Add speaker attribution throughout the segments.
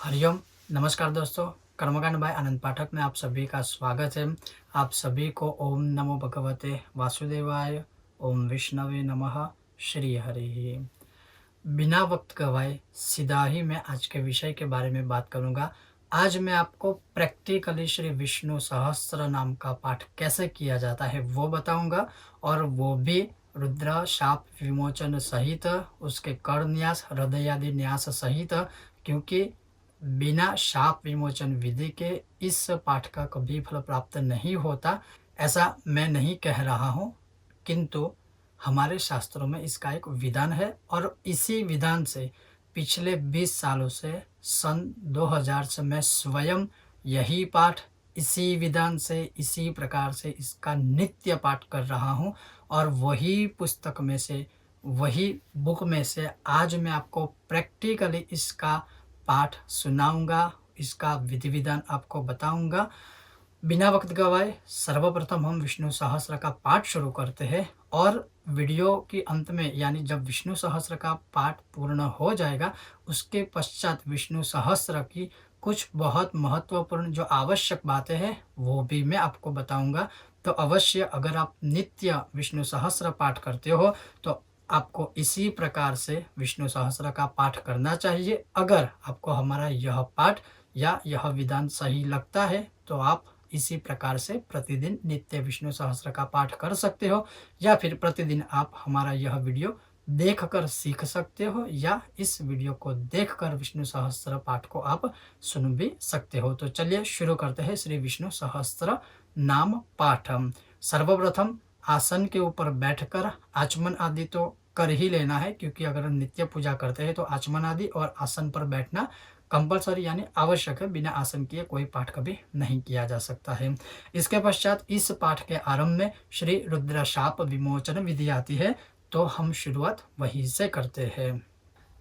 Speaker 1: हरिओम। नमस्कार दोस्तों, कर्मकांड बाय आनंद पाठक में आप सभी का स्वागत है। आप सभी को ओम नमो भगवते वासुदेवाय, ओम विष्णवे नमः, श्री हरि। बिना वक्त गवाए सीधा ही मैं आज के विषय के बारे में बात करूंगा। आज मैं आपको प्रैक्टिकली श्री विष्णु सहस्त्र नाम का पाठ कैसे किया जाता है वो बताऊंगा, और वो भी रुद्र शाप विमोचन सहित, उसके कर न्यास हृदयादि न्यास सहित। क्योंकि बिना शाप विमोचन विधि के इस पाठ का कभी फल प्राप्त नहीं होता, ऐसा मैं नहीं कह रहा हूँ, किंतु हमारे शास्त्रों में इसका एक विधान है। और इसी विधान से पिछले 20 सालों से, सन 2000 से मैं स्वयं यही पाठ इसी विधान से, इसी प्रकार से इसका नित्य पाठ कर रहा हूँ। और वही पुस्तक में से, वही बुक में से आज मैं आपको प्रैक्टिकली इसका पाठ सुनाऊंगा, इसका विधि विधान आपको बताऊंगा। बिना वक्त गवाए सर्वप्रथम हम विष्णु सहस्त्र का पाठ शुरू करते हैं, और वीडियो के अंत में, यानी जब विष्णु सहस्त्र का पाठ पूर्ण हो जाएगा, उसके पश्चात विष्णु सहस्त्र की कुछ बहुत महत्वपूर्ण जो आवश्यक बातें हैं वो भी मैं आपको बताऊंगा। तो अवश्य अगर आप नित्य विष्णु सहस्त्र पाठ करते हो तो आपको इसी प्रकार से विष्णु सहस्त्र का पाठ करना चाहिए। अगर आपको हमारा यह पाठ या यह विधान सही लगता है तो आप इसी प्रकार से प्रतिदिन नित्य विष्णु सहस्त्र का पाठ कर सकते हो, या फिर प्रतिदिन आप हमारा यह वीडियो देखकर सीख सकते हो, या इस वीडियो को देखकर विष्णु सहस्त्र पाठ को आप सुन भी सकते हो। तो चलिए शुरू करते हैं श्री विष्णु सहस्त्र नाम पाठ। सर्वप्रथम आसन के ऊपर बैठकर आचमन आदि तो कर ही लेना है, क्योंकि अगर नित्य पूजा करते हैं तो आचमन आदि और आसन पर बैठना कंपलसरी यानी आवश्यक है। बिना आसन किए कोई पाठ कभी नहीं किया जा सकता है। इसके पश्चात इस पाठ के आरंभ में श्री रुद्र शाप विमोचन विधि आती है, तो हम शुरुआत वहीं से करते हैं।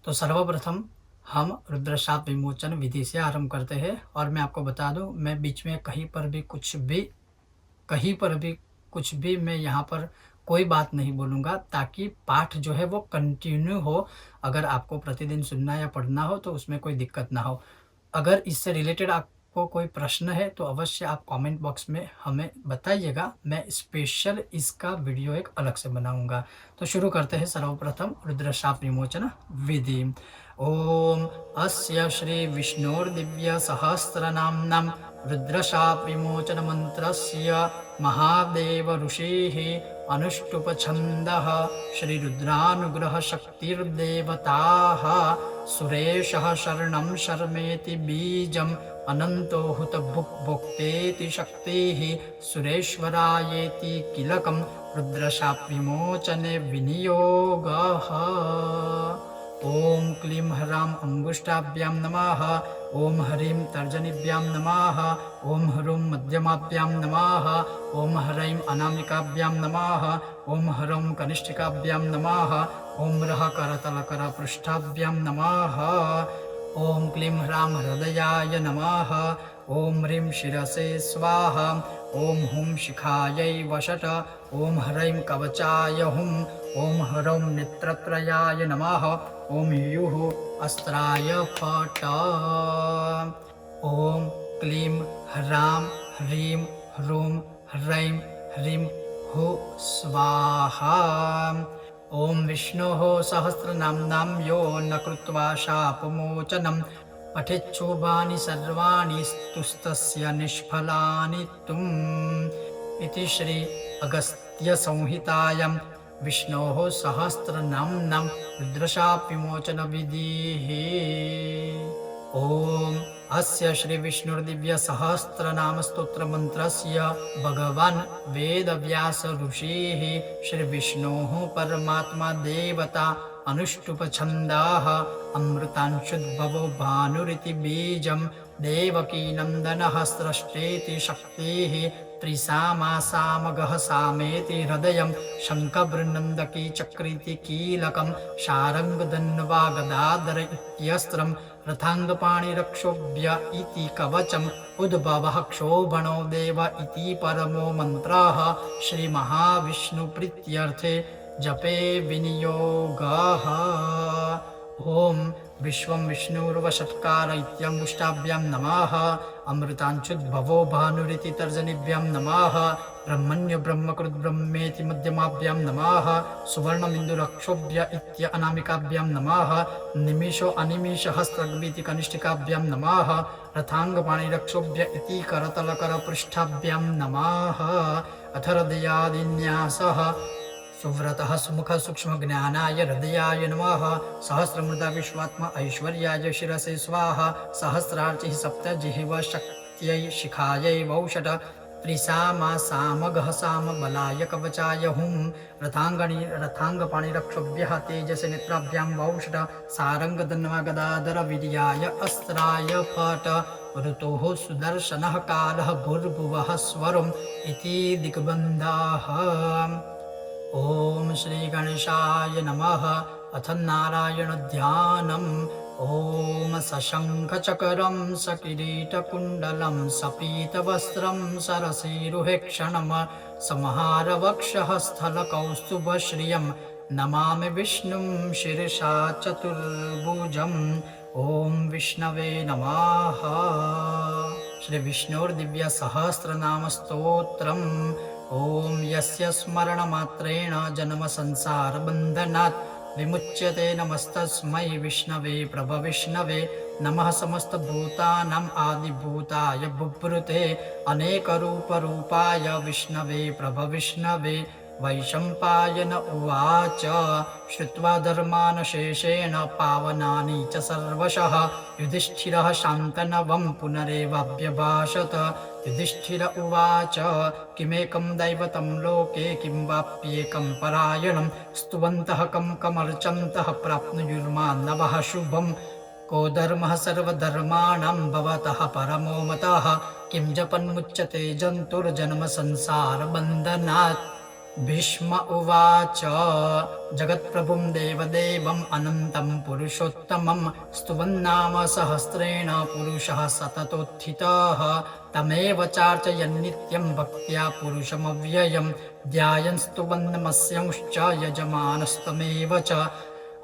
Speaker 1: तो सर्वप्रथम हम रुद्र शाप विमोचन विधि से आरंभ करते हैं। और मैं आपको बता दूं, मैं बीच में कहीं पर भी कुछ भी मैं यहाँ पर कोई बात नहीं बोलूँगा, ताकि पाठ जो है वो कंटिन्यू हो। अगर आपको प्रतिदिन सुनना या पढ़ना हो तो उसमें कोई दिक्कत ना हो। अगर इससे रिलेटेड आपको कोई प्रश्न है तो अवश्य आप कमेंट बॉक्स में हमें बताइएगा, मैं स्पेशल इसका वीडियो एक अलग से बनाऊंगा। तो शुरू करते हैं सर्वप्रथम रुद्र शाप विमोचन विधि। ओम अस्य श्री विष्णुर्दिव्य सहस्रनाम्नां रुद्रशाप विमोचन मंत्रस्य महादेव ऋषेः अनुष्टुपछन्दः श्री रुद्रानुग्रह शक्तिर्देवताः सुरेशः शरणं शर्मेति बीजम् अनन्तो हुत भुक्भुक्तेति शक्तिः सुरेश्वरायेति किलकं रुद्रशाप विमोचने विनियोगः। ओम क्लीं ह्रां अंगुष्ठाभ्यां नमः। ओम ह्रीं तर्जनीभ्यां नमः। ओम ह्रूं मध्यमाभ्यां नमः। ओम ह्रैं अनामिकाभ्यां नमः। ओम ह्रौं कनिष्ठिकाभ्यां नमः। ओम ह्रः करतलकरपृष्ठाभ्यां नमः। ओम क्लीं ह्रां हृदयाय नमः। ओम ह्रीं शिरसे स्वाहा। ओम हुं शिखायै वषट। ओम ह्रैं कवचाय हुं। ओम ह्रौं नेत्रत्रयाय नमः। ओम युः अस्त्राय फट। ओम क्लीं ह्रां ह्रीं ह्रूं ह्रैं ह्रीं हुः स्वाहा। ओम विष्णोः सहस्रनाम्नां यो न कृत्वा शापमोचनं पठेच्छुभानि सर्वाणि स्तुस्तस्य निष्फलानि तुम्। इति श्री अगस्त्य संहितायां विष्णोः सहस्रनाम्नां रुद्रशाप विमोचन विधिः। ओम अस्य श्री विष्णुर्दिव्य सहस्रनाम स्तोत्र मंत्रस्य भगवान् वेदव्यास ऋषिः श्री विष्णोः परमात्मा देवता अनुष्टुपछन्दाः अमृतांशुद्भवो भानुरिति बीजं देवकी नन्दनः स्रष्टेति शक्तिः त्रिसामासामगः सामेति हृदयं शङ्खभृन्नन्दकी चक्रीति कीलकं शारङ्गधन्वा गदाधर इत्यस्त्रं रथाङ्गपाणिरक्षोभ्य इति कवचम् उद्भवः क्षोभणो देव इति परमो मन्त्रः श्रीमहाविष्णुप्रीत्यर्थे जपे विनियोगः। ओम विश्वं विष्णुर्वषट्कार इत्यङ्गुष्ठाभ्यां नमः अमृताञ्चुद्भवो भानुरिति तर्जनीभ्यां नमः ब्रह्मण्य ब्रह्मकृत् ब्रह्मेति मध्यमाभ्यां नमः सुवर्णमिन्दुरक्षोभ्य इत्य अनामिकाभ्यां नमः निमिषो अनिमिषहस्त्रग्वीति कनिष्ठिकाभ्यां नमः रथाङ्गपाणिरक्षोभ्य इति करतलकरपृष्ठाभ्यां नमः अथ हृदयादिन्यासः सुव्रतः सुमुख सूक्ष्म ज्ञानाय हृदयाय नमः सहस्रमृदा विश्वात्मा ऐश्वर्याय शिरसे स्वाहा सहस्रार्चिः सप्तजिह्व शक्त्यै शिखायै वौषट त्रिसामा सामगः साम बलाय कवचाय हुं रथाङ्गपाणिरक्षोभ्यः तेजसे नेत्राभ्यां वौषट सारङ्गधन्वा गदाधर वीर्याय अस्त्राय फट ऋतोः सुदर्शनः कालः भूर्भुवः स्वरम् इति दिग्बन्धाः। ओम श्री गणेशाय नमः अथ नारायण ध्यानम् ओम सशङ्खचक्रं सकिरीटकुण्डलं सपीतवस्त्रं सरसीरुहेक्षणं समहारवक्षः स्थलकौस्तुभश्रियं नमामि विष्णुं शिरसा चतुर्भुजम् ओम विष्णवे नमः। श्री विष्णुर्दिव्य सहस्रनाम स्तोत्रम् ओम यस्य स्मरणमात्रेण जन्म संसार बन्धनात् विमुच्यते नमस्तस्मै विष्णवे प्रभविष्णवे नमः समस्तभूतानाम् आदिभूताय बुभृते अनेकरूपरूपाय विष्णवे प्रभविष्णवे वैशम्पायन उवाच श्रुत्वा धर्मान् शेषेण पावनानि च सर्वशः युधिष्ठिरः शान्तनवं पुनरेवाभ्यभाषत युधिष्ठिर उवाच किमेकं दैवतं लोके किं वाप्येकं परायणं स्तुवन्तः कं कमर्चन्तः प्राप्नुयुर्मानवः शुभम् को धर्मः सर्वधर्माणां भवतः परमो मतः किं जपन्मुच्यते जन्तुर्जन्म संसारबन्धनात्। भीष्म उवाच जगत्प्रभुं देवदेवम् अनन्तं पुरुषोत्तमं स्तुवन्नाम सहस्रेण पुरुषः सततोत्थितः तमेव चार्चयन्नित्यं भक्त्या पुरुषमव्ययं ध्यायन् स्तुवन्नमस्यंश्च यजमानस्तमेव च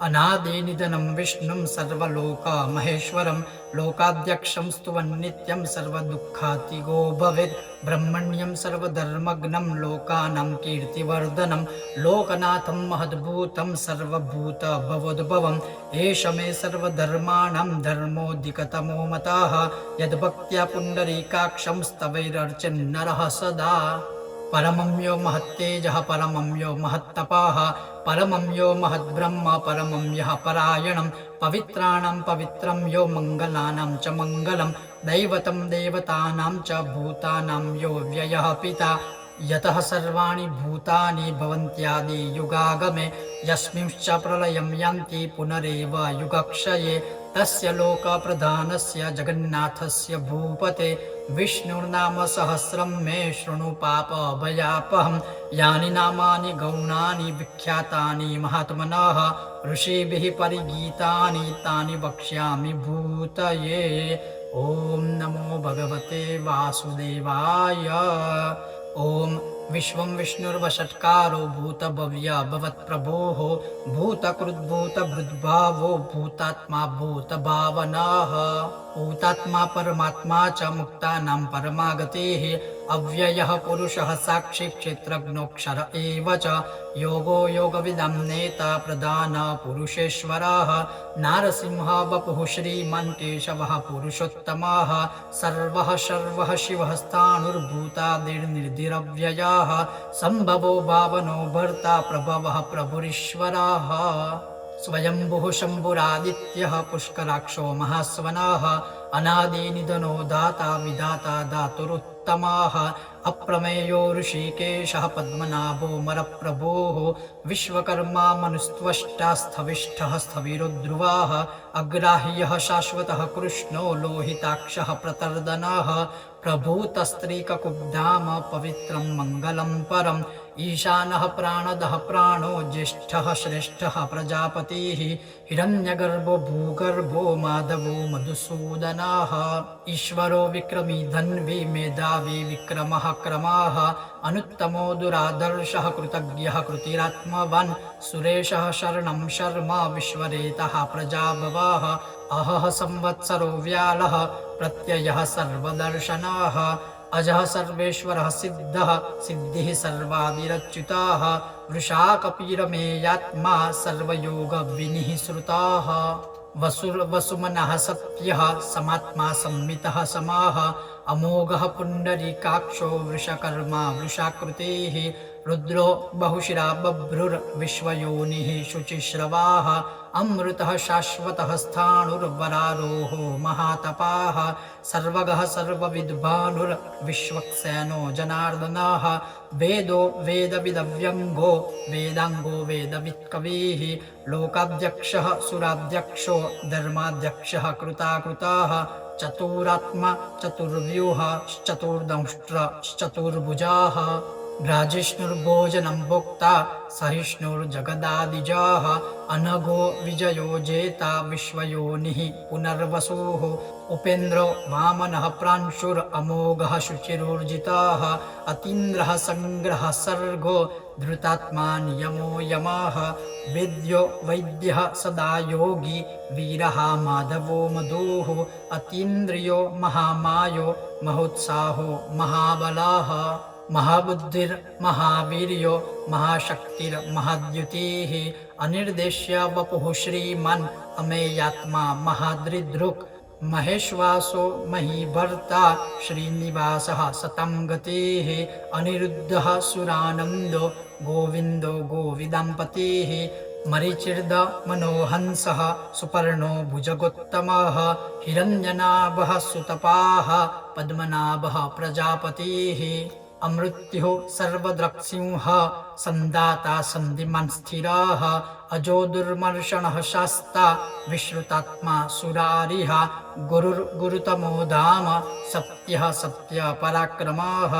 Speaker 1: अनादिनिधनं विष्णुं सर्वलोकमहेश्वरं लोकाध्यक्षं स्तुवन्नित्यं सर्वदुःखातिगो भवेत् ब्रह्मण्यं सर्वधर्मग्नं लोकानां कीर्तिवर्धनं लोकनाथं महद्भूतं सर्वभूतभवोद्भवम् एष मे सर्वधर्माणां धर्मोऽधिकतमो मतः यद्भक्त्या पुण्डरीकाक्षं स्तवैरर्चन्नरः सदा परमं यो महत्तेजः परमं यो महत्तपः परमं यो महद्ब्रह्म परमं यः परायणं पवित्राणां पवित्रं यो मङ्गलानां च मङ्गलं दैवतं देवतानां च भूतानां यो व्ययः पिता यतः सर्वाणि भूतानि भवन्त्यादि युगागमे यस्मिंश्च प्रलयं यान्ति पुनरेव युगक्षये तस्य लोकप्रधानस्य जगन्नाथस्य भूपते विष्णुर्नाम सहस्रं मे शृणु पापभयापहं यानि नामानि गौणानि विख्यातानि महात्मनः ऋषिभिः परिगीतानि तानि वक्ष्यामि भूतये। ओम नमो भगवते वासुदेवाय। ओम विश्वं विष्णुर्वषट्कारो भूतभव्य भवत्प्रभोः भूतकृद्भूतभृद्भावो भूतात्मा भूतभावनः भूतात्मा परमात्मा च मुक्तानां परमागतिः अव्ययः पुरुषः साक्षी क्षेत्रज्ञोऽक्षर एव च योगो योगविदां नेता प्रधान पुरुषेश्वरः नारसिंह वपुः श्रीमान् केशवः पुरुषोत्तमः सर्वः शर्वः शिवः स्थाणुर्भूतादिर्निर्धिरव्ययः सम्भवो भावनो भर्ता प्रभवः प्रभुरीश्वरः स्वयंभुः शम्भुरादित्यः पुष्कराक्षो महास्वनः अनादिनिधनो दाता विधाता दातुरुत्तमः अप्रमेयो ऋषिकेशः पद्मनाभो मरप्रभोः विश्वकर्मा मनुस्त्वष्टा स्थविष्ठः स्थविरोध्रुवः अग्राह्यः शाश्वतः कृष्णो लोहिताक्षः प्रतर्दनः प्रभूतस्त्रीककुब्धाम पवित्रं मङ्गलं परम् ईशानः प्राणदः प्राणो ज्येष्ठः श्रेष्ठः प्रजापतिः हिरण्यगर्भो भूगर्भो माधवो मधुसूदनः ईश्वरो विक्रमी धन्वी मेधावी विक्रमः क्रमाः अनुत्तमो दुरादर्शः कृतज्ञः कृतिरात्मवान् सुरेशः शरणं शर्मा विश्वरेतः प्रजाभवः अहः संवत्सरो व्यालः प्रत्ययः सर्वदर्शनः अजः सर्वेश्वरः सिद्धः सिद्धिः सर्वादिरच्युताः वृषा कपिरमेयात्मा सर्वयोगविनिः श्रुताः वसुमनः सत्यः समात्मा संमितः समाः अमोघः पुण्डरीकाक्षो वृषकर्मा वृषाकृतेः रुद्रो बहुशिरा बभ्रुर्विश्वयोनिः शुचिश्रवाः अमृतः शाश्वतः स्थाणुर्वरारोहो महातपाः सर्वगः सर्वविद्वानुर्विश्वक्सेनो जनार्दनः वेदो वेदविदव्यङ्गो वेदाङ्गो वेदवित्कविः लोकाध्यक्षः सुराध्यक्षो धर्माध्यक्षः कृताकृताः चतुरात्मा चतुर्व्यूह चतुर्दंष्ट्रश्चतुर्भुजाः भ्राजिष्णुर्भोजनं भोक्ता सहिष्णुर्जगदादिजाः अनघो विजयो जेता विश्वयोनिः पुनर्वसुः उपेन्द्रो वामनः प्रांशुरमोघः शुचिरुर्जिताः अतीन्द्रः सङ्ग्रहः सर्गो धृतात्मा नियमो यमः वेद्यो वैद्यः सदा योगी वीरः माधवो मधुः अतीन्द्रियो महामायो महोत्साहो महाबलः महाबुद्धिर्महावीर्यो महाशक्तिर्महाद्युतिः अनिर्देश्य वपुः श्रीमान् अमेयात्मा महादृदृक् महेश्वासो महीभर्ता श्रीनिवासः सतं गतिः अनिरुद्धः सुरानन्दो गोविन्दो गोविदाम्पतिः मरीचिर्द मनोहंसः सुपर्णो भुजगोत्तमः हिरण्यनाभः सुतपाः पद्मनाभः प्रजापतिः अमृत्युः सर्वद्रक्सिंह सन्दाता सन्धिमान् स्थिरः अजो दुर्मर्षणः शास्ता विश्रुतात्मा सुरारिः गुरुर्गुरुतमो धाम सत्यः सत्यपराक्रमः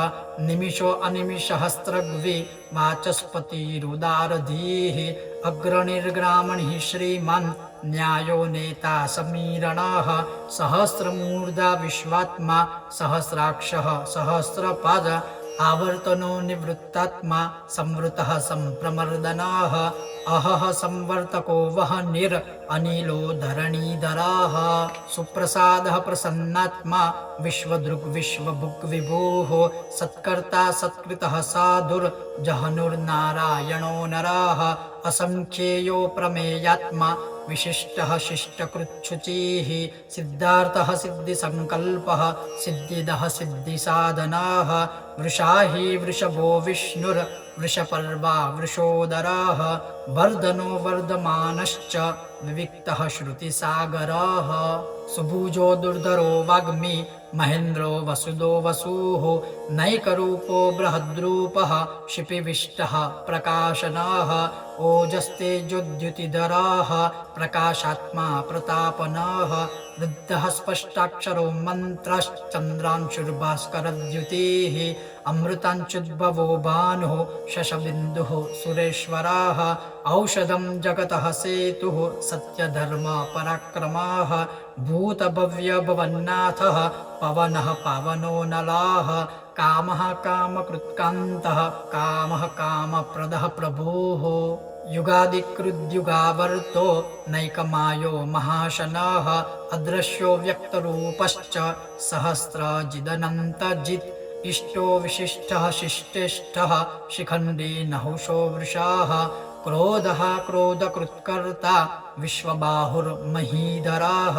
Speaker 1: निमिषो अनिमिषहस्रग्वि वाचस्पतिरुदारधीः अग्रणिर्ग्रामणिः श्रीमान् न्यायो नेता समीरणः सहस्रमूर्धा विश्वात्मा सहस्राक्षः सहस्रपाद आवर्तनो निवृत्तात्मा संवृतः सम्प्रमर्दनः अहः संवर्तको वह्निर् अनिलो धरणीधरः सुप्रसादः प्रसन्नात्मा विश्वदृग् विश्वभुग् विभुः सत्कर्ता सत्कृतः साधुर्जहनुर्नारायणो नरः असंख्येयो प्रमेयात्मा विशिष्टः शिष्टकृच्छुचिः सिद्धार्थः सिद्धिसङ्कल्पः सिद्धिदः सिद्धिसाधनः वृषा हि वृषभो विष्णुर्वृषपर्वा वृषोदरः वर्धनो वर्धमानश्च विविक्तः श्रुतिसागरः सुभुजो दुर्धरो वाग्मी महेन्द्रो वसुदो वसुः नैकरूपो बृहद्रूपः शिपिविष्टः प्रकाशनः ओजस्तेजोद्युतिधरः प्रकाशात्मा प्रतापनः वृद्धः स्पष्टाक्षरो मन्त्रश्चन्द्रांशुर्भास्करद्युतिः अमृताञ्चुद्भवो भानुः शशबिन्दुः सुरेश्वरः औषधं जगतः सेतुः सत्यधर्म पराक्रमः भूतभव्यभवन्नाथः पवनः पावनो नलः कामः कामकृत्कान्तः कामः कामप्रदः प्रभुः युगादिकृद्युगावर्तो नैकमायो महाशनः अदृश्यो व्यक्तरूपश्च सहस्रजिदनन्तजित् इष्टो विशिष्टः शिष्टेष्टः शिखण्डी नहुषो वृषाः क्रोधः क्रोधकृत्कर्ता विश्वबाहुर्महीधरः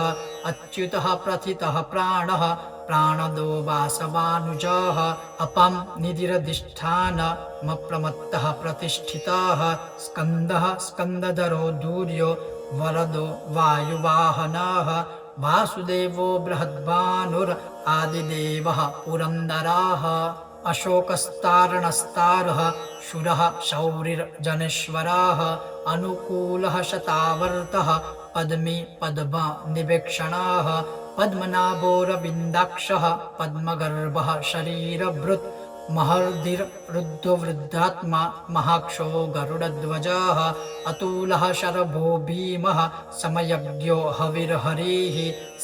Speaker 1: अच्युतः प्रथितः प्राणः प्राणदो वासवानुजः अपं निधिरधिष्ठानमप्रमत्तः प्रतिष्ठितः स्कन्दः स्कन्दधरो दूर्यो वरदो वायुवाहनः वासुदेवो बृहद्भानुर् आदिदेवः पुरन्दरः अशोकस्तारणस्तारः शूरः शौरिर्जनेश्वरः अनुकूलः शतावर्तः पद्मी पद्मनिवेक्षणः पद्मनाभोरविन्दाक्षः पद्मगर्भः शरीरभृत् महर्धिरुद्धो वृद्धात्मा महाक्षो गरुडध्वजः अतुलः शरभो भीमः समयज्ञो हविर्हरिः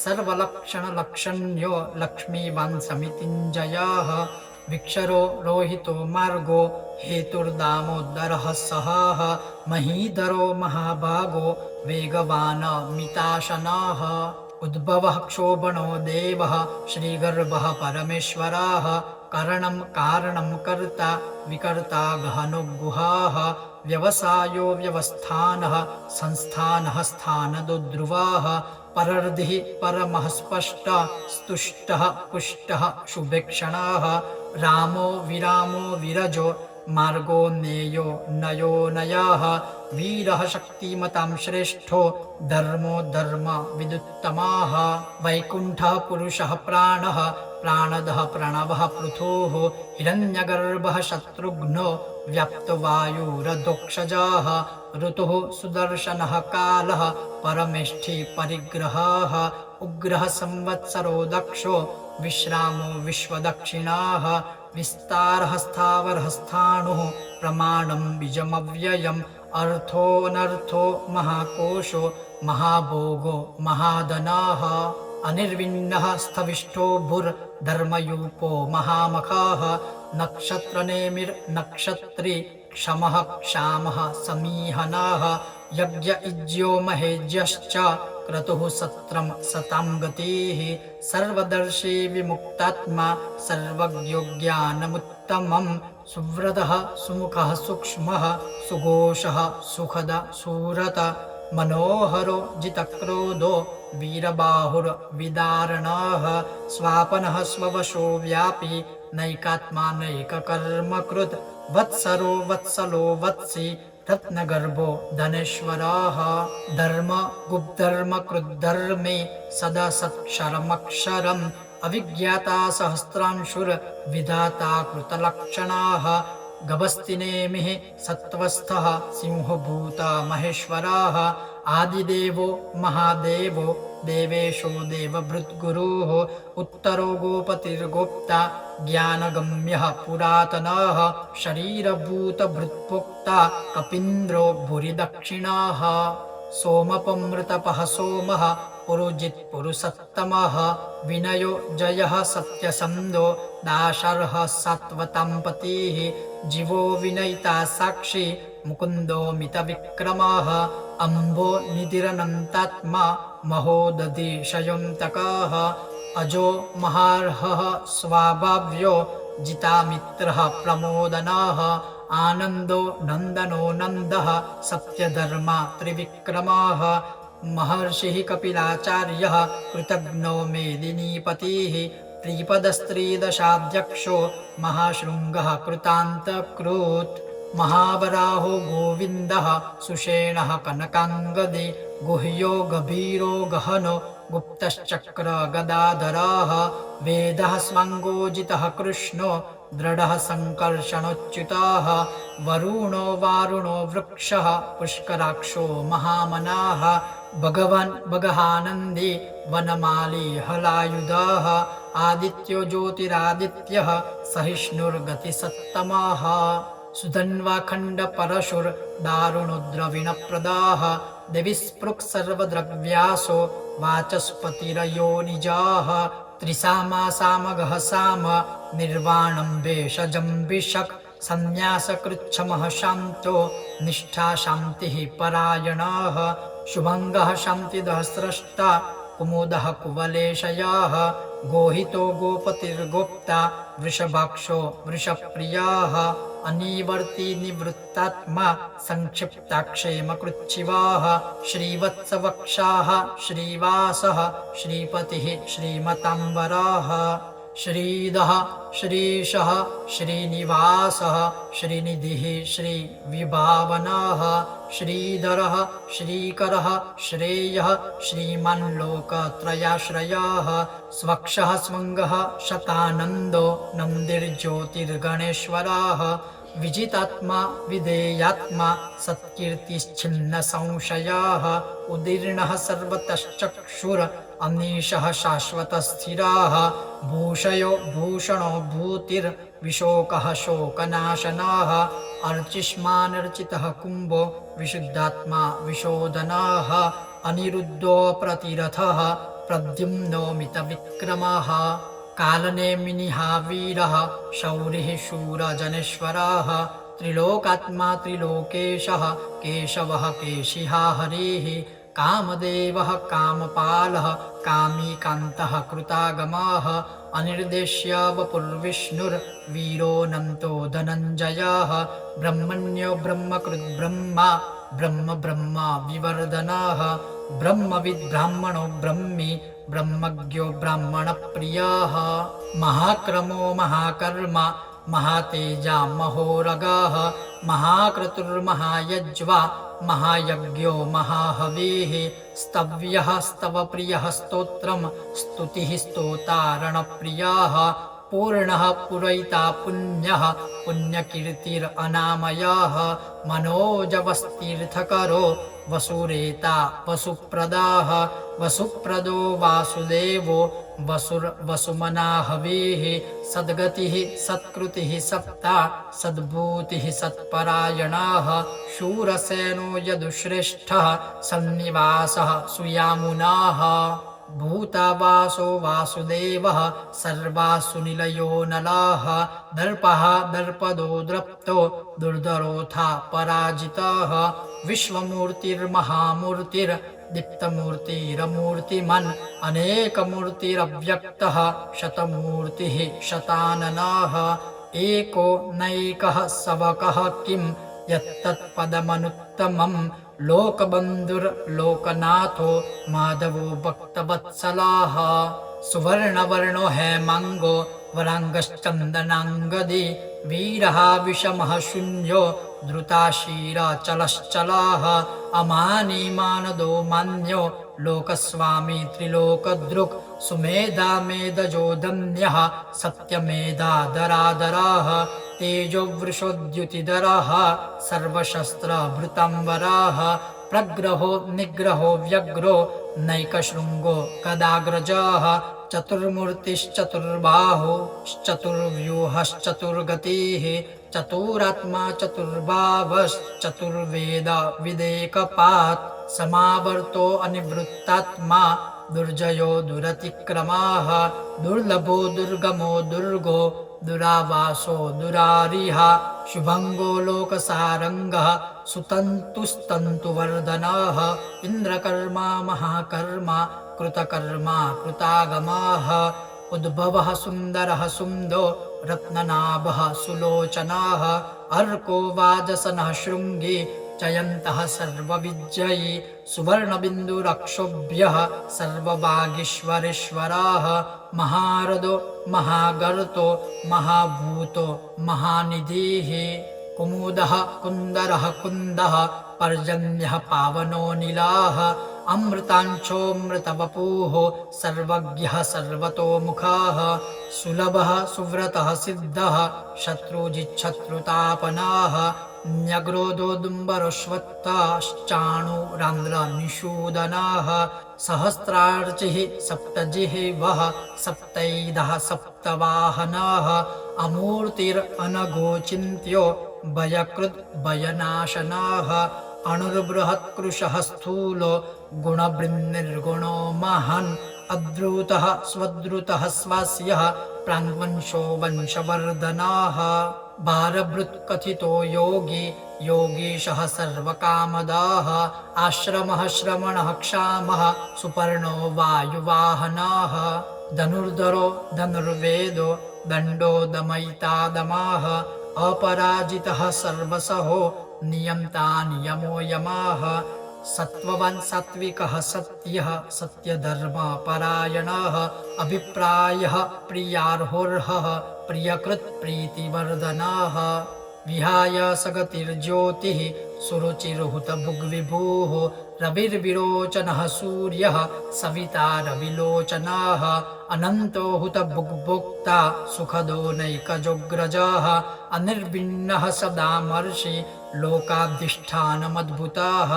Speaker 1: सर्वलक्षणलक्षण्यो लक्ष्मीवान् समितिञ्जयः विक्षरो रोहितो मार्गो हेतुर्दामोदरः सहः महीधरो महाभागो वेगवान् मिताशनः उद्भवः क्षोभणो देवः श्रीगर्भः परमेश्वरः करणं कारणं कर्ता विकर्ता गहनो गुहाः व्यवसायो व्यवस्थानः संस्थानः स्थानदो ध्रुवाः परर्धिः परमः स्पष्ट स्तुष्टः पुष्टः शुभेक्षणः रामो विरामो विरजो मार्गो नेयो नयो नयः वीरः शक्तिमतां श्रेष्ठो धर्मो धर्म विदुत्तमाः वैकुण्ठः पुरुषः प्राणः प्राणदः प्रणवः पृथुः हिरण्यगर्भः शत्रुघ्नो व्याप्तवायुरधोक्षजः ऋतुः सुदर्शनः कालः परमेष्ठी परिग्रहः उग्रः संवत्सरो दक्षो विश्रामो विश्वदक्षिणाः विस्तारः स्थावरः स्थाणुः प्रमाणं बीजमव्ययम् अर्थोऽनर्थो महाकोशो महाभोगो महाधनः अनिर्विण्णः स्थविष्ठो भुर्धर्मयूपो महामखः नक्षत्रनेमिर्नक्षत्री क्षमः क्षामः समीहनः यज्ञ इज्यो महेज्यश्च क्रतुः सत्रं सतां गतिः सर्वदर्शी विमुक्तात्मा सर्वज्ञो ज्ञानमुत्तमं सुव्रतः सुमुखः सूक्ष्मः सुघोषः सुखद सुरत मनोहरो जितक्रोधो वीरबाहुर्विदारणः स्वापनः स्ववशो व्यापी नैकात्मा नैककर्मकृत् वत्सरो वत्सलो वत्सी रत्नगर्भो धनेश्वरः धर्म गुप्धर्म कृद्धर्मे सदा सत्क्षरमक्षरम् अविज्ञाता सहस्रांशुर्विधाता कृतलक्षणाः गभस्तिनेमिः सत्त्वस्थः सिंहभूत महेश्वरः आदिदेवो महादेवो देवेशो देवभृद्गुरुः उत्तरो गोपतिर्गोप्ता ज्ञानगम्यः पुरातनः शरीरभूतभृत्पोक्ता कपीन्द्रो भूरिदक्षिणः सोमपमृतपः सोमः पुरुजित् पुरुषत्तमः विनयो जयः सत्यसन्धो दाशर्हः सात्वतां पतिः जीवो विनयिता साक्षी मुकुन्दो मितविक्रमः अम्भो निधिरनन्तात्मा महोदधिशयोऽन्तकः अजो महार्हः स्वाभाव्यो जितामित्रः प्रमोदनः आनन्दो नन्दनो नन्दः सत्यधर्मा त्रिविक्रमः महर्षिः कपिलाचार्यः कृतघ्नो मेदिनीपतिः त्रिपदस्त्रीदशाध्यक्षो महाशृङ्गः कृतान्तकृत् महावराहो गोविन्दः सुषेणः कनकाङ्गदे गुह्यो गभीरो गहनो गुप्तश्चक्र गदाधरः वेदः स्वाङ्गोजितः कृष्णो दृढः सङ्कर्षणोच्युतः वरुणो वारुणो वृक्षः पुष्कराक्षो महामनाः भगवान् भगहानन्दी वनमाली हलायुधः आदित्यो ज्योतिरादित्यः सहिष्णुर्गतिसत्तमः सुधन्वाखण्डपरशुर्दारुणोद्रविणप्रदाः देवीस्पृक् सर्वद्रव्यासो वाचस्पतिरयोनिजाः त्रिसामासामगः साम निर्वाणं भेषजं विशक् संन्यासकृच्छमः शान्तो निष्ठा शान्तिः परायणः शुभङ्गः शान्तिदः स्रष्टा कुमुदः कुवलेशयः गोहितो गोपतिर्गोप्ता वृषभाक्षो वृषप्रियाः अनिवर्ती निवृत्तात्मा संक्षिप्ताक्षेमकृच्छिवाः श्रीवत्सवक्षाः श्रीवासः श्रीपतिः श्रीमताम्बरः श्रीधः श्रीशः श्रीनिवासः श्रीनिधिः श्रीविभावनः श्रीधरः श्रीकरः श्रेयः श्रीमान्लोकत्रयाश्रयः स्वक्षः स्वङ्गः शतानन्दो नन्दिर्ज्योतिर्गणेश्वरः विजितात्मा विधेयात्मा सत्कीर्तिश्छिन्नसंशयः उदीर्णः सर्वतश्चक्षुर् अनीशः शाश्वतस्थिराः भूषयो भूषणो भूतिर्विशोकः शोकनाशनाः अर्चिष्मानर्चितः कुम्भो विशुद्धात्मा विशोधनाः अनिरुद्धो प्रतिरथः प्रद्युम्नो मितविक्रमः कालनेमिनिः वीरः शौरिः शूरजनेश्वराः त्रिलोकात्मा त्रिलोकेशः केशवः केशिः हरिः कामदेवः कामपालः कामीकान्तः कृतागमाः अनिर्देश्य वपुर्विष्णुर्वीरोऽनन्तो धनञ्जयः ब्रह्मण्यो ब्रह्मकृद्ब्रह्मा ब्रह्म ब्रह्म विवर्धनः ब्रह्मविद् ब्राह्मणो ब्रह्मी ब्रह्मज्ञो ब्राह्मणप्रियः महाक्रमो महाकर्मा महातेजा महोरगः महाक्रतुर्महायज्वा महायज्ञो महाहविः स्तव्यः स्तवप्रियः स्तोत्रं स्तुतिः स्तोतारणप्रियः पूर्णः पुरैता पुण्यः पुण्यकीर्तिरनामयः मनोजवस्तीर्थकरो वसुरेता वसुप्रदाः वसुप्रदो वासुदेवो वसुमनाहविः सद्गतिः सत्कृतिः सप्ता सद्भूतिः सत्परायणाः शूरसेनो यदुश्रेष्ठः सन्निवासः सुयामुनाः भूतावासो वासुदेवः सर्वासु निलयो नलाः दर्पः दर्पदो द्रप्तो दुर्धरोऽथा पराजितः विश्वमूर्तिर्महामूर्तिर्दीप्तमूर्तिरमूर्तिमन् अनेकमूर्तिरव्यक्तः शतमूर्तिः शताननः एको नैकः सवकः किं यत्तत्पदमनुत्तमम् लोकबन्धुर्लोकनाथो माधवो भक्तवत्सलाः सुवर्णवर्णो हेमाङ्गो वराङ्गश्चन्दनाङ्गदी वीरः विषमः शून्यो धृताशीराचलश्चलाः अमानीमानदो मान्यो लोकस्वामी त्रिलोकदृक् सुमेधा मेधजोधन्यः सत्यमेधाधराधराः तेजोवृषोद्युतिधरः सर्वशस्त्रभृताम्बराः प्रग्रहो निग्रहो व्यग्रो नैकशृङ्गो गदाग्रजः चतुर्मूर्तिश्चतुर्बाहुश्चतुर्व्यूहश्चतुर्गतिः चतुरात्मा चतुर्भावश्चतुर्वेद विदेकपात् समावर्तो अनिवृत्तात्मा दुर्जयो दुरतिक्रमाः दुर्लभो दुर्गमो दुर्गो दुरावासो दुरारिः शुभङ्गो लोकसारङ्गः सुतन्तुस्तन्तुवर्धनः इन्द्रकर्मा महाकर्मा कृतकर्मा कृतागमाः उद्भवः सुन्दरः सुन्दो रत्ननाभः सुलोचनाः अर्को वाजसनः शृङ्गी जयन्तः सर्वविजयी सुवर्णबिन्दुरक्षोभ्यः सर्ववागीश्वरेश्वराः महारदो महागर्तो महाभूतो महानिधिः कुमुदः कुन्दरः कुन्दः पर्जन्यः पावनो नीलाः अमृतांशोऽमृतवपुः सर्वज्ञः सर्वतोमुखः सुलभः सुव्रतः सिद्धः शत्रुजिच्छत्रुतापनाः न्यग्रोदोदुम्बरश्वत्ताश्चाणुरान्द्रनिषूदनाः सहस्रार्चिः सप्तजिह्वः सप्तैधः सप्तवाहनाः अमूर्तिरनघोचिन्त्यो भयकृद् भयनाशनाः अणुर्बृहत्कृशः स्थूलो गुणबृन्निर्गुणो महान् अद्रुतः स्वद्रुतः स्वास्यः प्राङ्वंशो वंशवर्धनाः भारभृत्कथितो योगी योगीशः सर्वकामदाः आश्रमः श्रमणः क्षामः सुपर्णो वायुवाहनाः धनुर्धरो धनुर्वेदो दण्डो दमयिता दमाः अपराजितः सर्वसहो नियन्ता नियमो यमाः सत्त्ववान् सात्विकः सत्यः सत्यधर्मपरायणः अभिप्रायः प्रियार्होर्हः प्रियकृत् प्रीतिवर्धनः विहाय सगतिर्ज्योतिः सुरुचिर्हुतभुग्विभुः रविर्विरोचनः सूर्यः सविता रविलोचनाः अनन्तो हुतभुग्भोक्ता सुखदो नैकजोग्रजः अनिर्भिन्नः सदामर्षि लोकाधिष्ठानमद्भुताः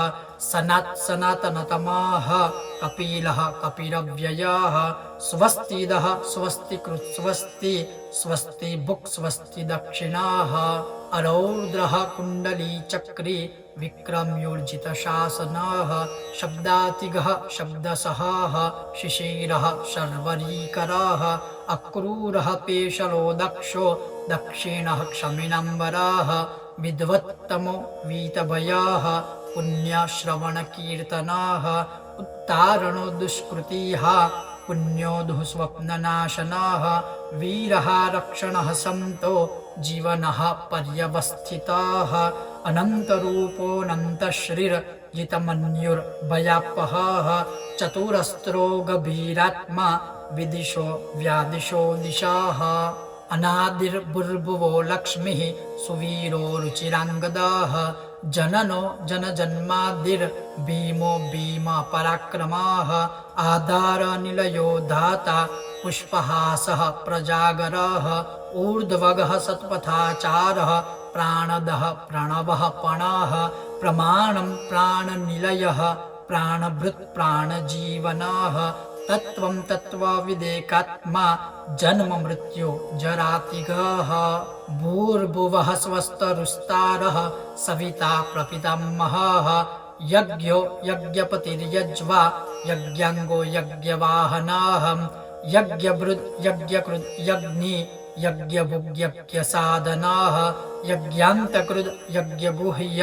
Speaker 1: सनातनतमाः कपिलः कपिरव्ययाः स्वस्तिदः स्वस्तिकृत् स्वस्ति स्वस्ति भुक् स्वस्ति दक्षिणाः अरौद्रः कुण्डलीचक्री विक्रम्योर्जितशासनाः शब्दातिगः शब्दसहाः शिशिरः शर्वरीकराः अक्रूरः पेशलो दक्षो दक्षिणः क्षमिनम्बराः विद्वत्तमो वीतभयाः पुण्यश्रवणकीर्तनाः उत्तारणो दुष्कृतिः पुण्यो दुःस्वप्ननाशनाः वीरः रक्षणः सन्तो जीवनः पर्यवस्थिताः अनन्तरूपोऽनन्तश्रीर्जितमन्युर्भयापहाः चतुरस्रो गभीरात्मा विदिशो व्यादिशो दिशाः अनादिर्भुर्भुवो लक्ष्मीः सुवीरो रुचिराङ्गदाः जननो जनजन्मादिर्भीमो भीमपराक्रमाः आधारनिलयो धाता पुष्पहासः प्रजागराः ऊर्ध्वगः सत्पथाचारः प्राणदः प्रणवः पणाः प्रमाणं प्राणनिलयः प्राणभृत् प्राणजीवनाः तत्त्वं तत्त्वविदेकात्मा जन्म मृत्यु जरातिगः भूर्भुवः स्वस्तरुस्तारः सविता प्रपितामहः यज्ञो यज्ञपतिर्यज्वा यज्ञाङ्गो यज्ञवाहनाः यज्ञभृद् यज्ञकृद् यज्ञी यज्ञभुग्यज्ञसाधनाः यज्ञान्तकृद् यज्ञगुह्य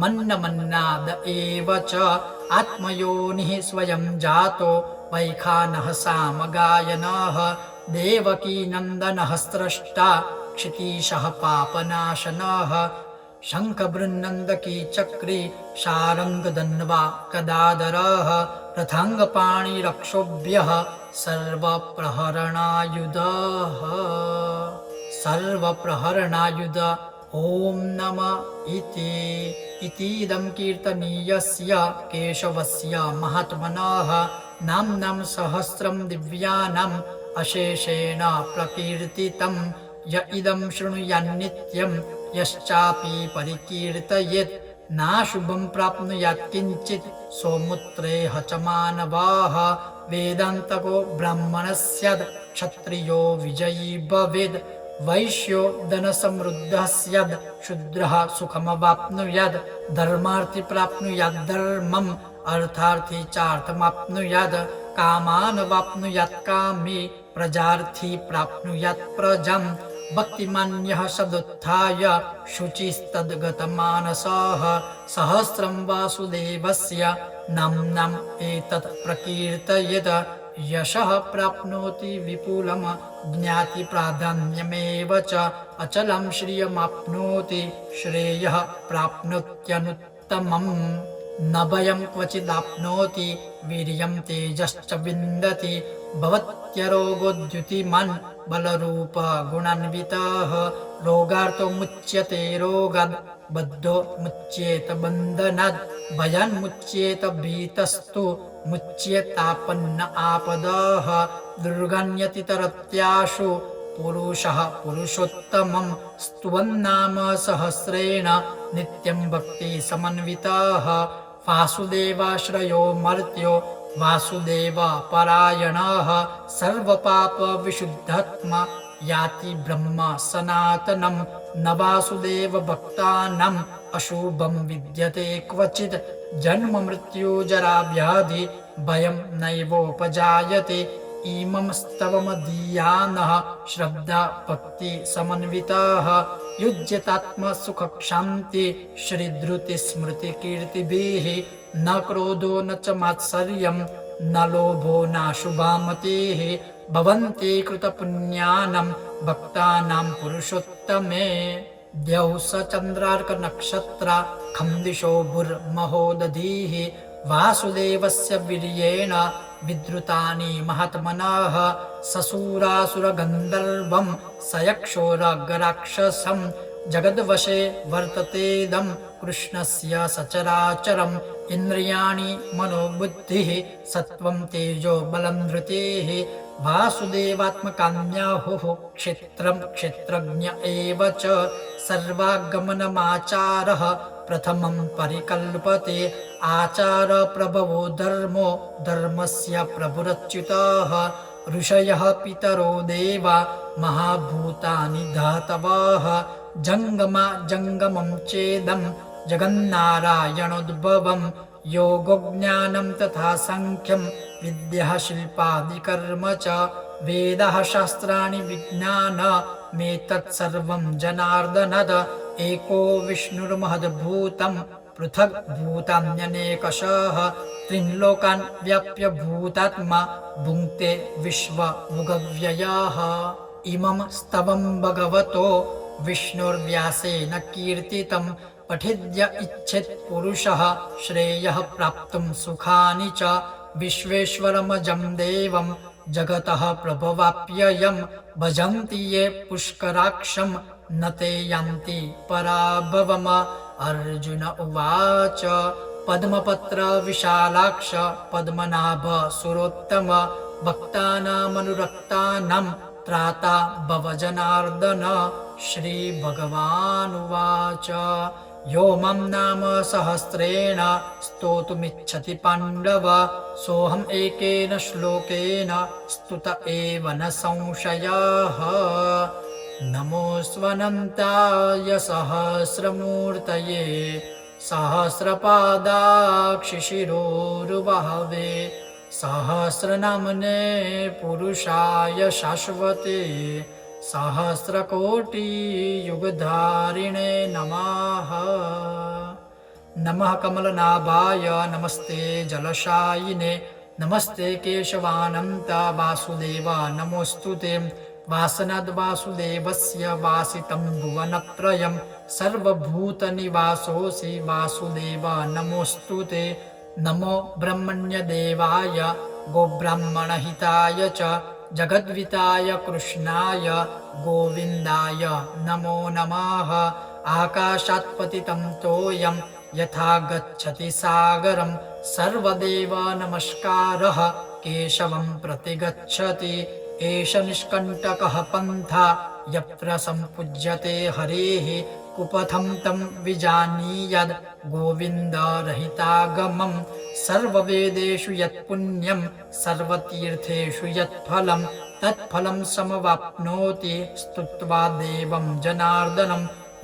Speaker 1: मन्नमन्नाद एव च आत्मयोनिः स्वयं जातो वैखानः सामगायनः देवकीनन्दनः स्रष्टा क्षितीशः पापनाशनः शङ्खबृन्नन्दकी चक्री शारङ्गधन्वा गदाधरः रथाङ्गपाणिरक्षोभ्यः सर्वप्रहरणायुध ॐ नमः इतीदं कीर्तनीयस्य केशवस्य महात्मनः नाम्नां सहस्रं दिव्यानाम् अशेषेण प्रकीर्तितं य इदं शृणुयान्नित्यं यश्चापि परिकीर्तयेत् नाशुभं प्राप्नुयात् किञ्चित् सौमुत्रेह च मानवाः वेदान्तको ब्राह्मणः स्यात् क्षत्रियो विजयी भवेत् वैश्यो धनसमृद्धः स्यात् शूद्रः सुखमवाप्नुयात् धर्मार्थी प्राप्नुयात् धर्मम् अर्थार्थी चार्थमाप्नुयात् कामान् वाप्नुयात् कामी प्रजार्थी प्राप्नुयात् प्रजाम् भक्तिमान्यः सदुत्थाय शुचिस्तद्गतमानसः सहस्रं वासुदेवस्य नाम्नाम् एतत् प्रकीर्तयेत् यशः प्राप्नोति विपुलं ज्ञाति प्राधान्यमेव च अचलं श्रियमाप्नोति श्रेयः प्राप्नोत्यनुत्तमम् न भयं क्वचिदाप्नोति वीर्यं तेजश्च विन्दति भवत्यरोगोद्युतिमान् बलरूप गुणान्वितः रोगार्तो मुच्यते रोगाद् बद्धो मुच्येत बन्धनाद् भयान्मुच्येत भीतस्तु मुच्येतापन्न आपदः दुर्गण्यतितरत्याशु पुरुषः पुरुषोत्तमं स्तुवन्नाम सहस्रेण नित्यं भक्ति समन्वितः वासुदेवाश्रयो मर्त्यो वासुदेव परायणः सर्वपापविशुद्धात्मा याति ब्रह्म सनातनं न वासुदेव भक्तानाम् अशुभं विद्यते क्वचित् जन्म मृत्यु जरा व्याधि भयं नैवोपजायते इमं स्तवमदीयानः श्रद्धा भक्ति समन्विताः युज्यतात्मसुखक्षान्ति श्रीधृतिस्मृतिकीर्तिभिः न क्रोधो न च मात्सर्यं न लोभो नाशुभामतिः भवन्ति कृतपुण्यानां भक्तानां पुरुषोत्तमे द्यौः स चन्द्रार्कनक्षत्र खं दिशोभुर्महोदधीः वासुदेवस्य वीर्येण विद्रुतानि महात्मनः ससूरासुरगन्धर्वं सयक्षोरगराक्षसं जगद्वशे वर्ततेदं कृष्णस्य सचराचरम् इन्द्रियाणि मनोबुद्धिः सत्त्वं तेजो बलं धृतिः वासुदेवात्मकान्याहुः क्षेत्रं क्षेत्रज्ञ एव च सर्वागमनमाचारः प्रथमं परिकल्पते आचार प्रभवो धर्मो धर्मस्य प्रभुरच्युतः ऋषयः पितरो देवा महाभूतानि धातवः जङ्गमा जङ्गमं चेदं जगन्नारायणोद्भवं योगो ज्ञानं तथा सांख्यं विद्या शिल्पादिकर्म च वेदः शास्त्राणि विज्ञानमेतत्सर्वं जनार्दनद एको विष्णुर्महद्भूतं पृथग् भूतान्यनेकशः त्रिलोकान् व्याप्य भूतात्मा भुङ्क्ते विश्वमुगव्ययः इमं स्तवं भगवतो विष्णुर्व्यासेन कीर्तितं पठिद्य इच्छेत् पुरुषः श्रेयः प्राप्तुं सुखानि च विश्वेश्वरमजं देवं जगतः प्रभवाप्ययं भजन्ति ये पुष्कराक्षं न ते यान्ति पराभवम् अर्जुन उवाच पद्मपत्र विशालाक्ष पद्मनाभ सुरोत्तम भक्तानामनुरक्तानां त्राता भवजनार्दन श्रीभगवानुवाच यो मम नाम सहस्रेण स्तोतुमिच्छति पाण्डव सोऽहम् एकेन श्लोकेन स्तुत एव न संशयः नमोऽस्त्वनन्ताय सहस्रमूर्तये सहस्रपादाक्षिशिरोरुबहवे सहस्रनामने पुरुषाय शाश्वते सहस्रकोटियुगधारिणे नमः नमः कमलनाभाय नमस्ते जलशायिने नमस्ते केशवानन्त वासुदेव नमोऽस्तुते वासनाद्वासुदेवस्य वासितं भुवनत्रयं सर्वभूतनिवासोऽसि वासुदेव नमोऽस्तुते नमो ब्रह्मण्यदेवाय गोब्राह्मणहिताय च जगद्विताय कृष्णाय गोविन्दाय नमो नमः आकाशात् पतितं तोयं यथा गच्छति सागरं सर्वदेव नमस्कारः केशवं प्रति गच्छति एष निष्कण्टकः पन्था यत्र सम्पूज्यते हरेः कुपथं तं विजानीयाद् गोविन्दरहितागमं सर्ववेदेषु यत्पुण्यं सर्वतीर्थेषु यत्फलं तत्फलं समवाप्नोति स्तुत्वा देवं जनार्दनं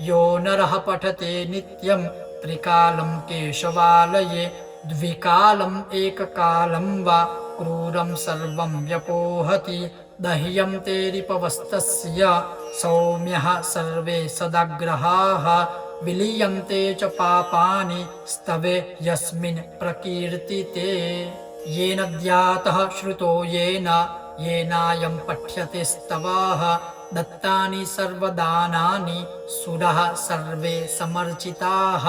Speaker 1: यो नरः पठते नित्यं त्रिकालं केशवालये द्विकालम् एककालं वा क्रूरं सर्वं व्यपोहति दह्यं ते रिपवस्तस्य सौम्यः सर्वे सदाग्रहाः विलीयन्ते च पापानि स्तवे यस्मिन् प्रकीर्तिते येन ध्यातः श्रुतो येनायं पठ्यते स्तवः दत्तानि सर्वदानानि सुरः सर्वे समर्चिताः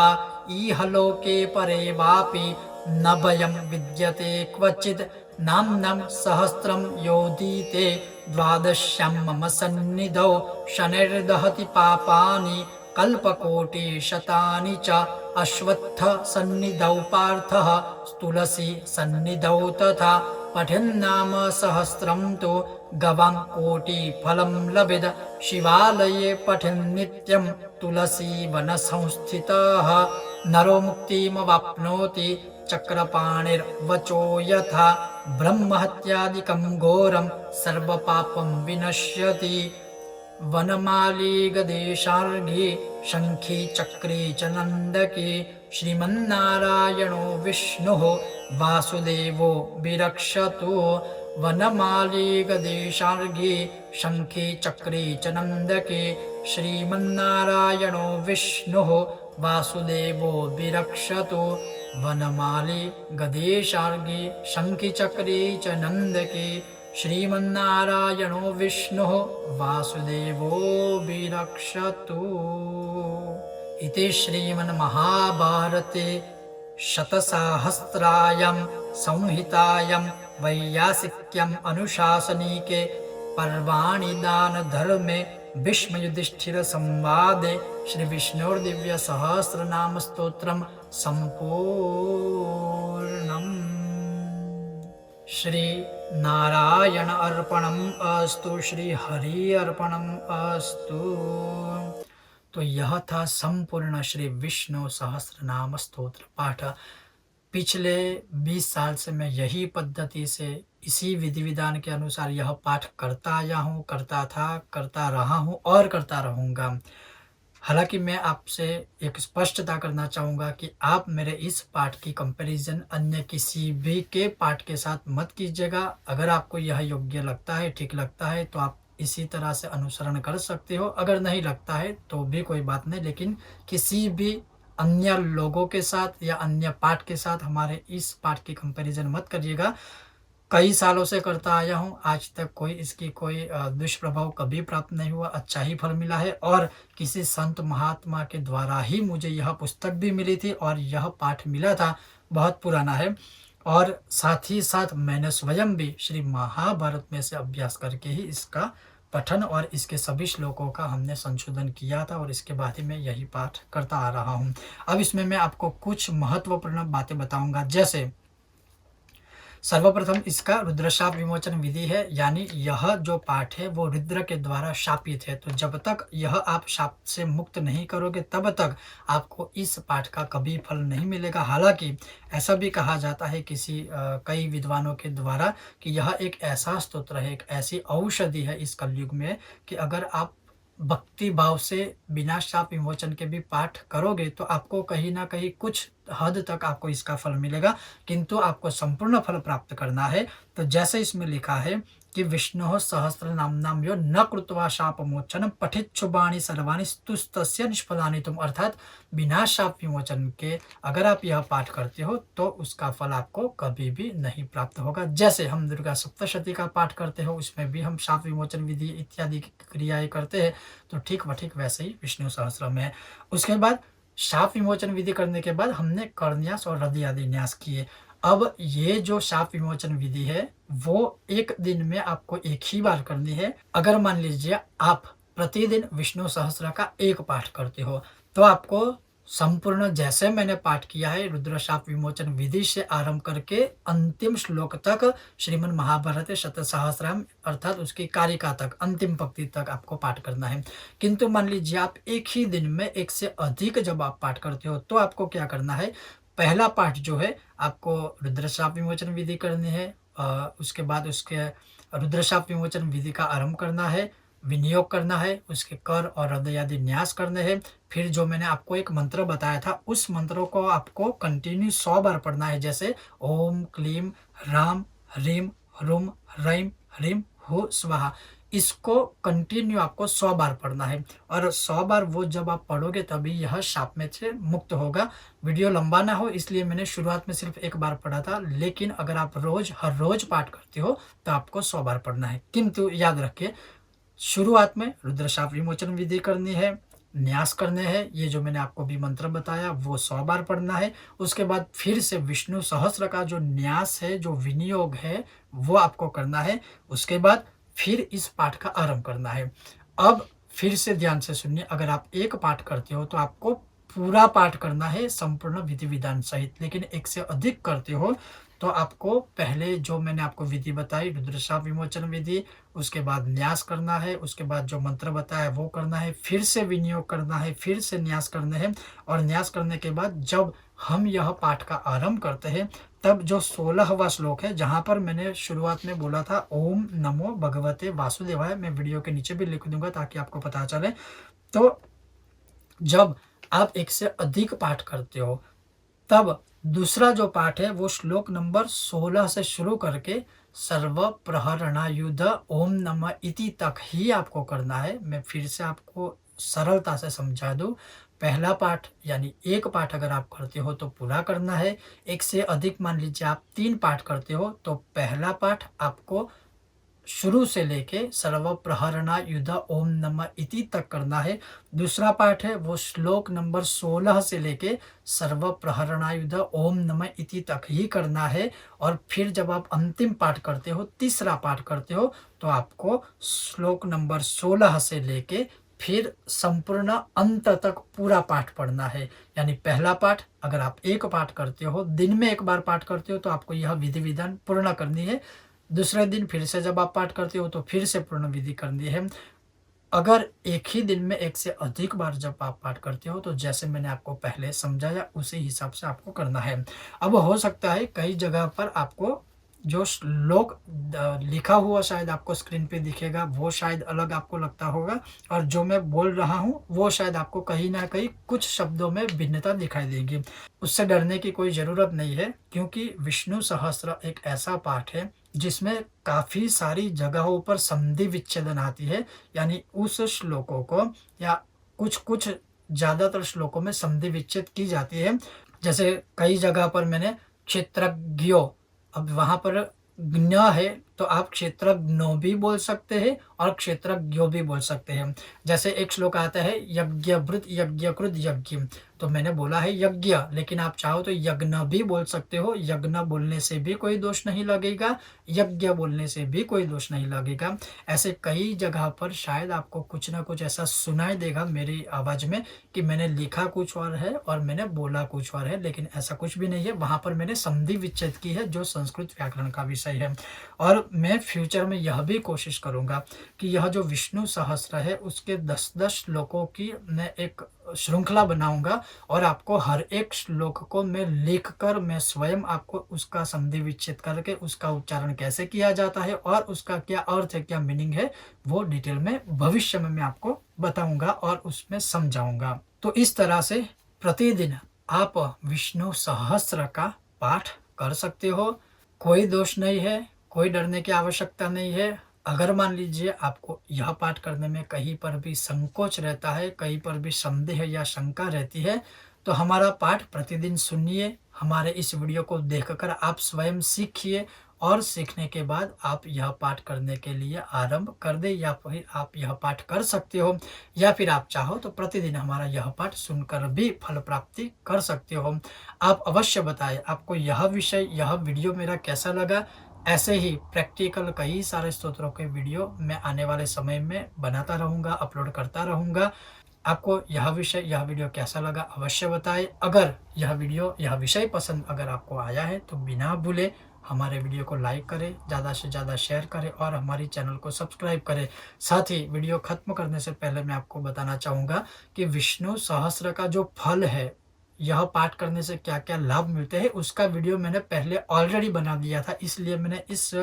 Speaker 1: इह लोके परे वापि न भयं विद्यते क्वचित् नाम्नं सहस्रं योधीते द्वादश्यां मम सन्निधौ शनैर्दहति पापानि कल्पकोटिशतानि च अश्वत्थ सन्निधौ पार्थः तुलसी सन्निधौ तथा पठन्नाम सहस्रं तु गवां कोटिफलं लभेद शिवालये पठन् नित्यं तुलसी वनसंस्थितः नरो मुक्तिमवाप्नोति चक्रपाणिर्वचो यथा ब्रह्महत्यादिकं घोरं सर्वपापं विनश्यति वनमाली गदेशार्घी शङ्खी चक्री च नन्दकी श्रीमन्नारायणो विष्णुः वासुदेवो विरक्षतु वनमाली गदेशार्घी शङ्खी चक्री च नन्दकी श्रीमन्नारायणो विष्णुः वासुदेवो विरक्षतु वनमाली गदेशार्घी शङ्खी चक्री च नन्दकी श्रीमन्नारायणो विष्णुः वासुदेवो विरक्षतु इति श्रीमन्महाभारते शतसाहस्रायां संहितायां वैयासिक्याम् अनुशासनिके पर्वाणि दानधर्मे भीष्मयुधिष्ठिरसंवादे श्रीविष्णोर्दिव्यसहस्रनामस्तोत्रं सम्पूर्णम्। श्री नारायण अर्पणम् अस्तु, श्री हरि अर्पणम् अस्तु। तो यह था संपूर्ण श्री विष्णु सहस्त्रनाम स्तोत्र पाठ। पिछले 20 साल से मैं यही पद्धति से इसी विधि विधान के अनुसार यह पाठ करता आया हूँ, करता था, करता रहा हूँ और करता रहूँगा। हालाँकि मैं आपसे एक स्पष्टता करना चाहूँगा कि आप मेरे इस पाठ की कंपैरिज़न अन्य किसी भी के पाठ के साथ मत कीजिएगा। अगर आपको यह योग्य लगता है, ठीक लगता है, तो आप इसी तरह से अनुसरण कर सकते हो। अगर नहीं लगता है तो भी कोई बात नहीं, लेकिन किसी भी अन्य लोगों के साथ या अन्य पाठ के साथ हमारे इस पाठ की कंपैरिज़न मत करिएगा। कई सालों से करता आया हूँ, आज तक इसकी कोई दुष्प्रभाव कभी प्राप्त नहीं हुआ, अच्छा ही फल मिला है। और किसी संत महात्मा के द्वारा ही मुझे यह पुस्तक भी मिली थी और यह पाठ मिला था, बहुत पुराना है। और साथ ही साथ मैंने स्वयं भी श्री महाभारत में से अभ्यास करके ही इसका पठन और इसके सभी श्लोकों का हमने संशोधन किया था, और इसके बाद ही मैं यही पाठ करता आ रहा हूँ। अब इसमें मैं आपको कुछ महत्वपूर्ण बातें बताऊँगा। जैसे सर्वप्रथम इसका रुद्र शाप विमोचन विधि है, यानी यह जो पाठ है वो रुद्र के द्वारा शापित है। तो जब तक यह आप शाप से मुक्त नहीं करोगे तब तक आपको इस पाठ का कभी फल नहीं मिलेगा। हालांकि ऐसा भी कहा जाता है कई विद्वानों के द्वारा कि यह एक ऐसा स्तोत्र है, एक ऐसी औषधि है इस कलयुग में, कि अगर आप भक्ति भाव से बिना शाप विमोचन के भी पाठ करोगे तो आपको कहीं न कहीं कुछ हद तक आपको इसका फल मिलेगा, किंतु आपको संपूर्ण फल प्राप्त करना है। तो जैसे इसमें लिखा है कि विष्णोः सहस्रनाम्नां यो न कृत्वा शापमोचनं पठेच्छुभानि सर्वाणि स्तुस्तस्य निष्फलानि तुम, अर्थात बिना शाप विमोचन के अगर आप यह पाठ करते हो तो उसका फल आपको कभी भी नहीं प्राप्त होगा। जैसे हम दुर्गा सप्तशती का पाठ करते हो, उसमें भी हम शाप विमोचन विधि इत्यादि की क्रियाएं करते हैं, तो ठीक वैसे ही विष्णु सहस्त्र में है। उसके बाद शाप विमोचन विधि करने के बाद हमने करन्यास और हृदय आदि न्यास किए। अब ये जो शाप विमोचन विधि है वो एक दिन में आपको एक ही बार करनी है। अगर मान लीजिए आप प्रतिदिन विष्णु सहस्त्र का एक पाठ करते हो तो आपको संपूर्ण जैसे मैंने पाठ किया है रुद्र शाप विमोचन विधि से आरंभ करके अंतिम श्लोक तक श्रीमद् महाभारत शतसहस्रम अर्थात उसकी कारिका तक अंतिम पंक्ति तक आपको पाठ करना है। किंतु मान लीजिए आप एक ही दिन में एक से अधिक जब आप पाठ करते हो तो आपको क्या करना है, पहला पाठ जो है आपको रुद्र शाप विमोचन विधि करनी है। उसके बाद उसके रुद्र शाप विमोचन विधि का आरंभ करना है, विनियोग करना है, उसके कर और हृदय आदि न्यास करने हैं। फिर जो मैंने आपको एक मंत्र बताया था उस मंत्रों को आपको कंटिन्यू 100 बार पढ़ना है। जैसे ओम क्लीम राम ह्रीम ह्रूम ह्रैम ह्रीम हु स्वाहा, इसको कंटिन्यू आपको 100 बार पढ़ना है। और 100 बार वो जब आप पढ़ोगे तभी यह शाप में से मुक्त होगा। वीडियो लंबा ना हो इसलिए मैंने शुरुआत में सिर्फ एक बार पढ़ा था, लेकिन अगर आप हर रोज पाठ करते हो तो आपको 100 बार पढ़ना है। किंतु याद रखिए, शुरुआत में रुद्र शाप विमोचन विधि करनी है, न्यास करने हैं, ये जो मैंने आपको भी मंत्र बताया वो 100 बार पढ़ना है। उसके बाद फिर से विष्णु सहस्त्र का जो न्यास है, जो विनियोग है, वो आपको करना है। उसके बाद फिर इस पाठ का आरंभ करना है। अब फिर से ध्यान से सुनिए, अगर आप एक पाठ करते हो तो आपको पूरा पाठ करना है संपूर्ण विधि विधान सहित, लेकिन एक से अधिक करते हो तो आपको पहले जो मैंने आपको विधि बताई रुद्र शाप विमोचन विधि, उसके बाद न्यास करना है, उसके बाद जो मंत्र बताया वो करना है, फिर से विनियोग करना है, फिर से न्यास करने हैं। और न्यास करने के बाद जब हम यह पाठ का आरंभ करते हैं तब जो 16वां श्लोक है, जहाँ पर मैंने शुरुआत में बोला था ओम नमो भगवते वासुदेवाय, मैं वीडियो के नीचे भी लिख दूंगा ताकि आपको पता चले। तो जब आप एक से अधिक पाठ करते हो तब दूसरा जो पाठ है वो श्लोक नंबर 16 से शुरू करके सर्व प्रहरणायुध ओम नमः इति तक ही आपको करना है। मैं फिर से आपको सरलता से समझा दूं, पहला पाठ यानी एक पाठ अगर आप करते हो तो पूरा करना है। एक से अधिक मान लीजिए आप 3 पाठ करते हो तो पहला पाठ आपको शुरू से लेके सर्व प्रहरणा युद्ध ओम नमः इति तक करना है। दूसरा पाठ है वो श्लोक नंबर 16 से लेके सर्व प्रहरणा युद्ध ओम नमः इति तक ही करना है। और फिर जब आप अंतिम पाठ करते हो, तीसरा पाठ करते हो, तो आपको श्लोक नंबर 16 से लेके फिर संपूर्ण अंत तक पूरा पाठ पढ़ना है। यानी पहला पाठ अगर आप एक पाठ करते हो, दिन में एक बार पाठ करते हो, तो आपको यह विधि विधान पूर्ण करनी है। दूसरे दिन फिर से जब आप पाठ करते हो तो फिर से पूर्ण विधि करनी है। अगर एक ही दिन में एक से अधिक बार जब आप पाठ करते हो तो जैसे मैंने आपको पहले समझाया उसी हिसाब से आपको करना है। अब हो सकता है कई जगह पर आपको जो श्लोक लिखा हुआ शायद आपको स्क्रीन पे दिखेगा वो शायद अलग आपको लगता होगा, और जो मैं बोल रहा हूँ वो शायद आपको कहीं न कहीं कुछ शब्दों में भिन्नता दिखाई देगी। उससे डरने की कोई ज़रूरत नहीं है, क्योंकि विष्णु सहस्त्र एक ऐसा पाठ है जिसमें काफ़ी सारी जगहों पर संधि विच्छेदन आती है। यानी उस श्लोकों को या कुछ-कुछ ज़्यादातर श्लोकों में संधि विच्छेद की जाती है। जैसे कई जगह पर मैंने क्षेत्रज्ञो, अब वहाँ पर ज्ञ है तो आप क्षेत्रज्ञो भी बोल सकते हैं और क्षेत्रज्ञो भी बोल सकते हैं। जैसे एक श्लोक आता है यज्ञभृत यज्ञकृत यज्ञ, तो मैंने बोला है यज्ञ, लेकिन आप चाहो तो यज्ञ भी बोल सकते हो। यज्ञ बोलने से भी कोई दोष नहीं लगेगा, यज्ञ बोलने से भी कोई दोष नहीं लगेगा। ऐसे कई जगह पर शायद आपको कुछ ना कुछ ऐसा सुनाई देगा मेरी आवाज़ में कि मैंने लिखा कुछ और है और मैंने बोला कुछ और है, लेकिन ऐसा कुछ भी नहीं है। वहाँ पर मैंने संधि विच्छेद की है जो संस्कृत व्याकरण का विषय है। और मैं फ्यूचर में यह भी कोशिश करूँगा कि यह जो विष्णु सहस्त्र है उसके 10-10 श्लोकों की मैं एक श्रृंखला बनाऊँगा, और आपको हर एक श्लोक को मैं लिख कर मैं स्वयं आपको उसका संधि विच्छेद करके उसका उच्चारण कैसे किया जाता है और उसका क्या अर्थ है, क्या मीनिंग है, वो डिटेल में भविष्य में मैं आपको बताऊँगा और उसमें समझाऊँगा। तो इस तरह से प्रतिदिन आप विष्णु सहस्त्र का पाठ कर सकते हो। कोई दोष नहीं है, कोई डरने की आवश्यकता नहीं है। अगर मान लीजिए आपको यह पाठ करने में कहीं पर भी संकोच रहता है, कहीं पर भी संदेह या शंका रहती है, तो हमारा पाठ प्रतिदिन सुनिए। हमारे इस वीडियो को देखकर आप स्वयं सीखिए, और सीखने के बाद आप यह पाठ करने के लिए आरंभ कर दें, या फिर आप यह पाठ कर सकते हो, या फिर आप चाहो तो प्रतिदिन हमारा यह पाठ सुनकर भी फल प्राप्ति कर सकते हो। आप अवश्य बताएं आपको यह विषय, यह वीडियो मेरा कैसा लगा। ऐसे ही प्रैक्टिकल कई सारे स्तोत्रों के वीडियो मैं आने वाले समय में बनाता रहूँगा, अपलोड करता रहूँगा। आपको यह विषय, यह वीडियो कैसा लगा अवश्य बताएं। अगर यह वीडियो, यह विषय पसंद अगर आपको आया है तो बिना भूले हमारे वीडियो को लाइक करें, ज़्यादा से ज़्यादा शेयर करें और हमारी चैनल को सब्सक्राइब करें। साथ ही वीडियो खत्म करने से पहले मैं आपको बताना चाहूँगा कि विष्णु सहस्त्र का जो फल है, यह पाठ करने से क्या-क्या लाभ मिलते हैं, उसका वीडियो मैंने पहले ऑलरेडी बना दिया था, इसलिए मैंने इस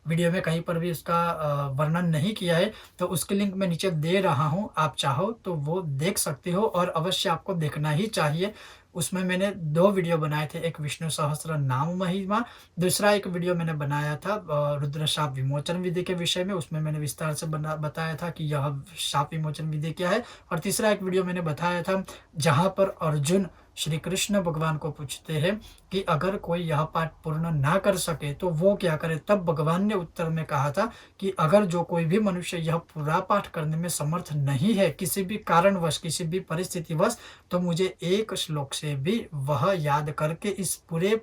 Speaker 1: वीडियो में कहीं पर भी उसका वर्णन नहीं किया है। तो उसकी लिंक मैं नीचे दे रहा हूँ, आप चाहो तो वो देख सकते हो और अवश्य आपको देखना ही चाहिए। उसमें मैंने 2 वीडियो बनाए थे, एक विष्णु सहस्त्र नाम महिमा, दूसरा एक वीडियो मैंने बनाया था रुद्र शाप विमोचन विधि के विषय में, उसमें मैंने विस्तार से बताया था कि यह शाप विमोचन विधि क्या है। और तीसरा एक वीडियो मैंने बताया था जहाँ पर अर्जुन श्री कृष्ण भगवान को पूछते हैं कि अगर कोई यह पाठ पूर्ण ना कर सके तो वो क्या करे, तब भगवान ने उत्तर में कहा था कि अगर जो कोई भी मनुष्य यह पूरा पाठ करने में समर्थ नहीं है, किसी भी कारणवश, किसी भी परिस्थितिवश, तो मुझे एक श्लोक से भी वह याद करके इस पूरे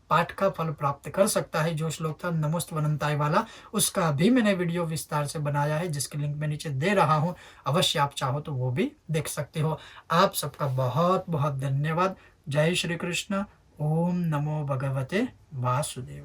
Speaker 1: पाठ का फल प्राप्त कर सकता है। जो श्लोक था नमोस्तवनंताय वाला, उसका भी मैंने वीडियो विस्तार से बनाया है, जिसकी लिंक मैं नीचे दे रहा हूँ। अवश्य आप चाहो तो वो भी देख सकते हो। आप सबका बहुत बहुत धन्यवाद। जय श्री कृष्ण। ओम नमो भगवते वासुदेव।